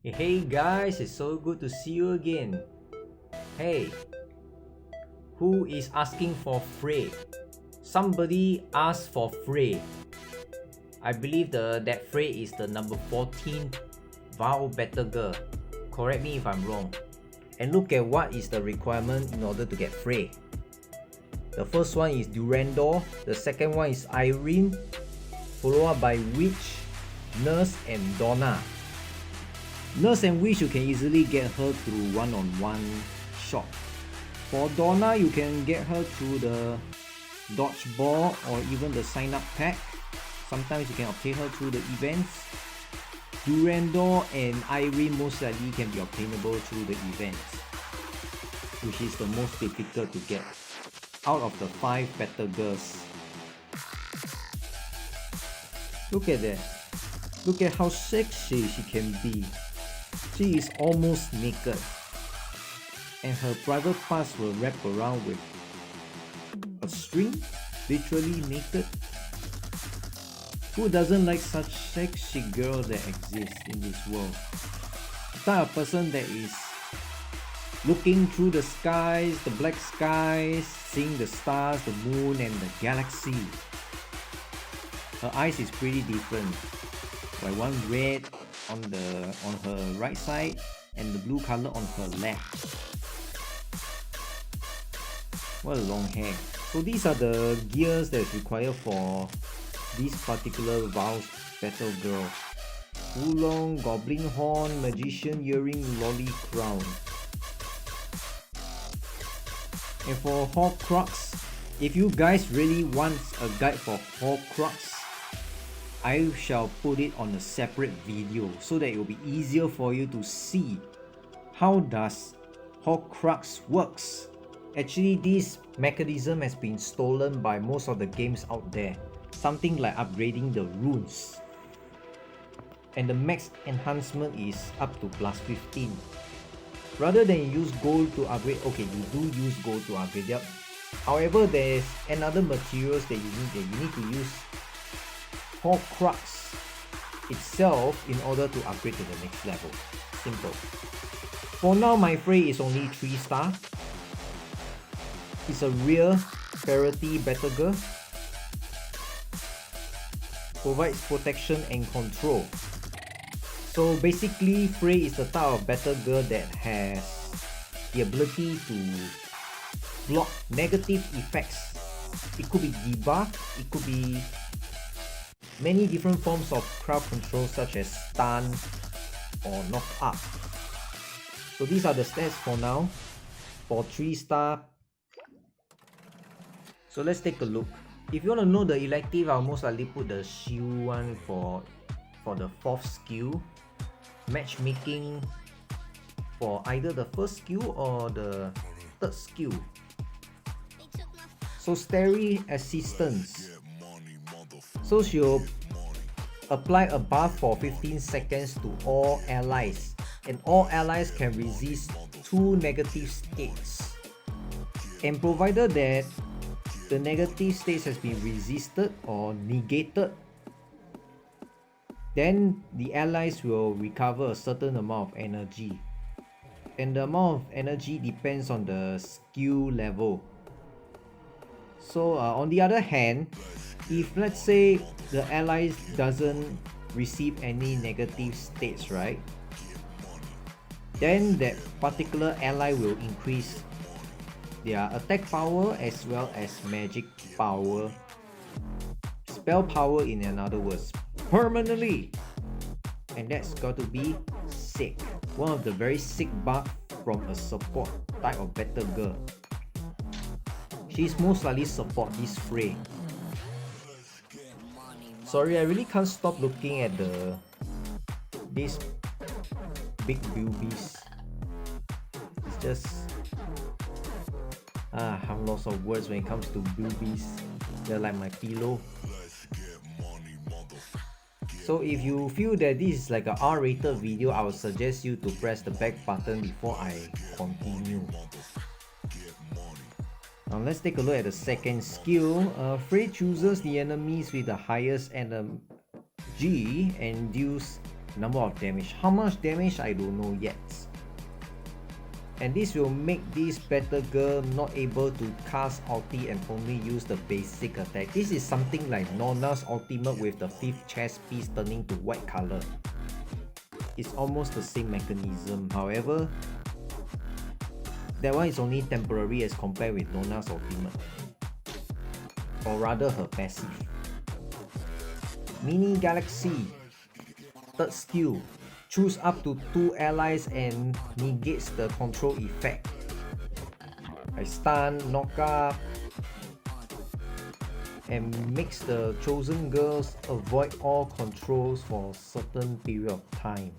Hey guys, it's so good to see you again. Hey, who is asking for Frey? Somebody asked for Frey. I believe that Frey is the number 14 Vow Battle Girl. Correct me if I'm wrong. And look at what is the requirement in order to get Frey. The first one is Durandor, the second one is Irene, followed up by Witch, Nurse and Donna. Nurse and Witch, you can easily get her through one-on-one shop. For Donna, you can get her through the dodgeball or even the sign-up pack. Sometimes you can obtain her through the events. Durandor and Irene most likely can be obtainable through the events, which is the most difficult to get out of the 5 battle girls. Look at that. Look at how sexy she can be. She is almost naked, and her private parts will wrap around with a string, literally naked. Who doesn't like such sexy girl that exists in this world? The type of person that is looking through the skies, the black skies, seeing the stars, the moon and the galaxy. Her eyes is pretty different, like one red on her right side and the blue color on her left. What a long hair. So these are the gears that's required for this particular Vows battle girl. Oolong, Goblin Horn, Magician Earring, Lolly Crown. And for Horcrux, if you guys really want a guide for Horcrux, I shall put it on a separate video so that it will be easier for you to see how does Horcrux works. Actually, this mechanism has been stolen by most of the games out there. Something like upgrading the runes. And the max enhancement is up to plus 15. Rather than use gold to upgrade, okay, you do use gold to upgrade. Yep. However, there's another materials that you need to use Horcrux itself in order to upgrade to the next level. Simple. For now, my Frey is only 3 star. It's a real parity battle girl. Provides protection and control. So basically, Frey is the type of battle girl that has the ability to block negative effects. It could be debuff, it could be many different forms of crowd control such as stun or knock up. So these are the stats for now for 3 star. So let's take a look. If you want to know the elective, I'll most likely put the shield one for the 4th skill. Matchmaking for either the 1st skill or the 3rd skill. So Starry Assistance. So she'll apply a buff for 15 seconds to all allies, and all allies can resist 2 negative states. And provided that the negative states has been resisted or negated, then the allies will recover a certain amount of energy. And the amount of energy depends on the skill level. So on the other hand, if let's say the allies doesn't receive any negative states, right, then that particular ally will increase their attack power as well as magic power, spell power in other words, permanently. And that's got to be sick. One of the very sick buff from a support type of battle girl. She's most likely support this Frey. Sorry, I really can't stop looking at these big boobies. It's just I'm lost of words when it comes to boobies. They're like my pillow. So if you feel that this is like a R-rated video, I would suggest you to press the back button before I continue. Now let's take a look at the second skill. Frey chooses the enemies with the highest energy and deals number of damage. How much damage I don't know yet. And this will make this better girl not able to cast ulti and only use the basic attack. This is something like Nona's ultimate with the 5th chest piece turning to white color. It's almost the same mechanism, however, that one is only temporary as compared with Nona's ultimate. Or rather her passive. Mini Galaxy, 3rd skill. Choose up to 2 allies and negates the control effect. I stun, knock up, and makes the chosen girls avoid all controls for a certain period of time.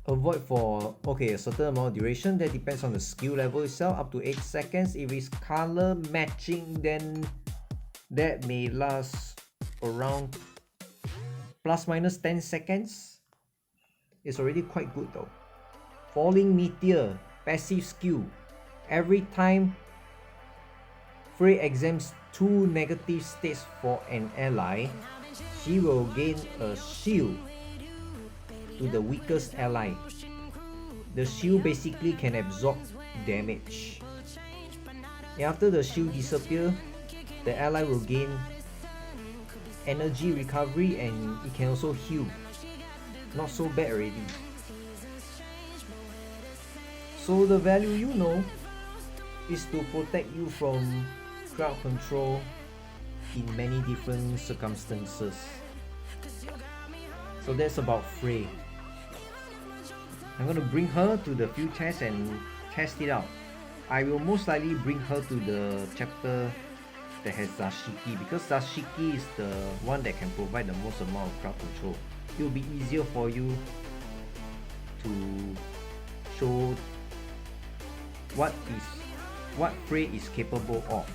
Avoid for a certain amount of duration, that depends on the skill level itself, up to 8 seconds. If it's color matching, then that may last around plus minus 10 seconds. It's already quite good though. Falling Meteor, passive skill. Every time Frey exempts 2 negative states for an ally, she will gain a shield to the weakest ally. The shield basically can absorb damage. After the shield disappears, the ally will gain energy recovery and it can also heal. Not so bad already. So the value you know is to protect you from crowd control in many different circumstances. So that's about Frey. I'm gonna bring her to the field test and test it out. I will most likely bring her to the chapter that has Zashiki, because Zashiki is the one that can provide the most amount of crowd control. It will be easier for you to show what Frey is capable of.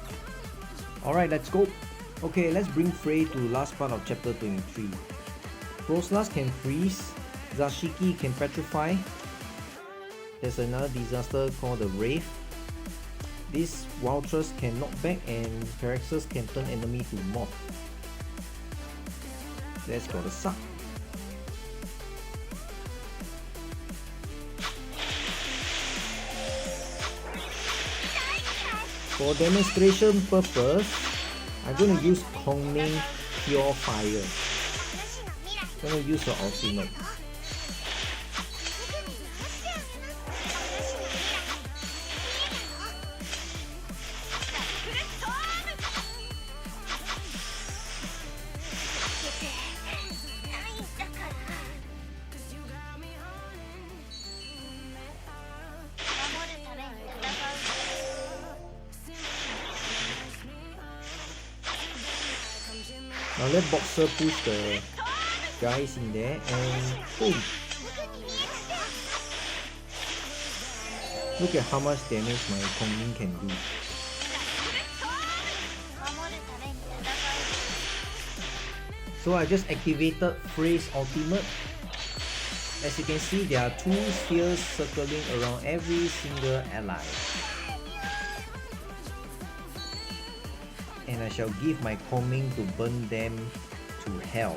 Alright, let's go. Okay, let's bring Frey to last part of chapter 23. Proslas can freeze, Zashiki can petrify. There's another disaster called the Wraith. This Waltrus can knock back and Phyrexus can turn enemy to mob. That's gotta suck. For demonstration purpose, I'm gonna use Kongming Pure Fire. I'm gonna use the ultimate. Now let Boxer push the guys in there and boom! Look at how much damage my Kongming can do. So I just activated Frey's ultimate. As you can see, there are 2 spheres circling around every single ally. And I shall give my Kongming to burn them to hell.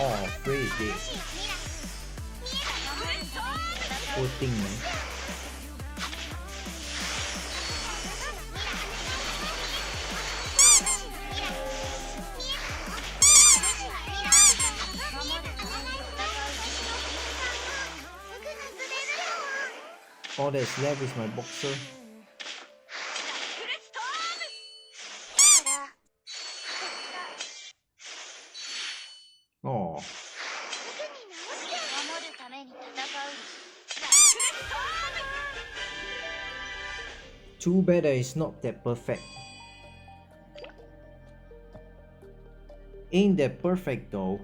Oh, Frey is dead. Poor thing, man. All that's left is my Boxer. Oh. Too bad that it's not that perfect. Ain't that perfect though.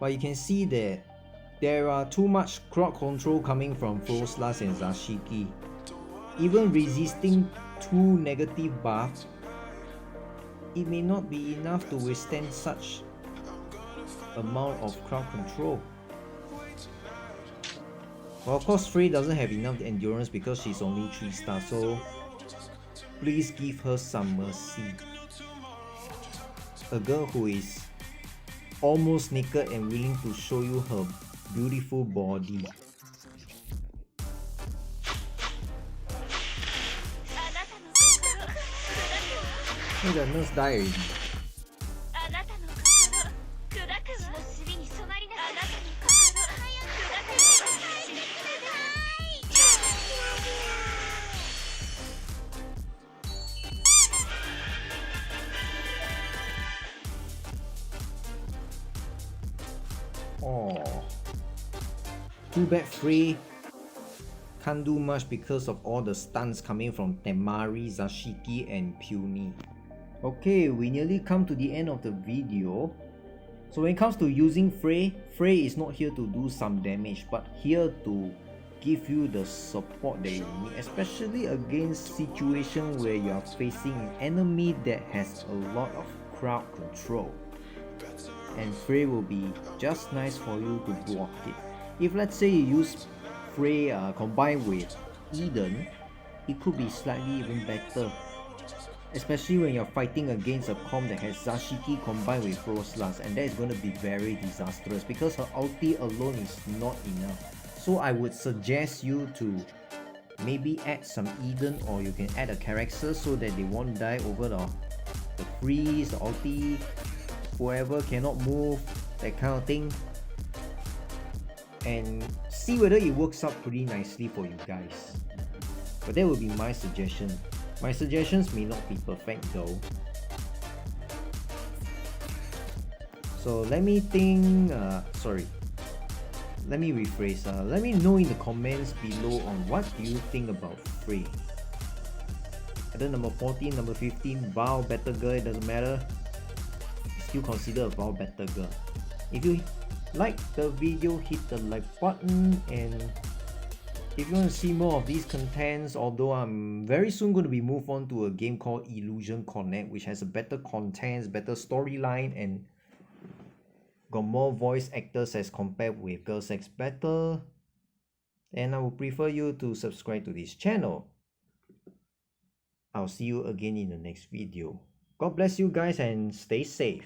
But you can see that there are too much crowd control coming from Froslas and Zashiki. Even resisting 2 negative buffs, it may not be enough to withstand such amount of crowd control. Well, of course, Frey doesn't have enough endurance because she's only 3 stars, so please give her some mercy. A girl who is almost naked and willing to show you her beautiful body. And the nurse died already. Oh, too bad Frey can't do much because of all the stunts coming from Temari, Zashiki and Puny. Okay, we nearly come to the end of the video. So when it comes to using Frey, Frey is not here to do some damage, but here to give you the support that you need, especially against situations where you are facing an enemy that has a lot of crowd control. And Frey will be just nice for you to block it. If let's say you use Frey combined with Eden, it could be slightly even better. Especially when you're fighting against a comp that has Zashiki combined with Froslas, and that is going to be very disastrous because her ulti alone is not enough. So I would suggest you to maybe add some Eden, or you can add a character so that they won't die over the freeze, the ulti, whoever cannot move, that kind of thing, and see whether it works out pretty nicely for you guys. But that would be my suggestion. My suggestions may not be perfect though. So let me think, let me rephrase. Let me know in the comments below on what do you think about Frey. Either number 14, number 15, Vow, better girl, it doesn't matter. Still consider a Vow better girl. If you like the video, hit the like button, and if you want to see more of these contents, although I'm very soon going to be moved on to a game called Illusion Connect, which has a better contents, better storyline, and got more voice actors as compared with Girls X Battle, and I would prefer you to subscribe to this channel. I'll see you again in the next video. God bless you guys and stay safe.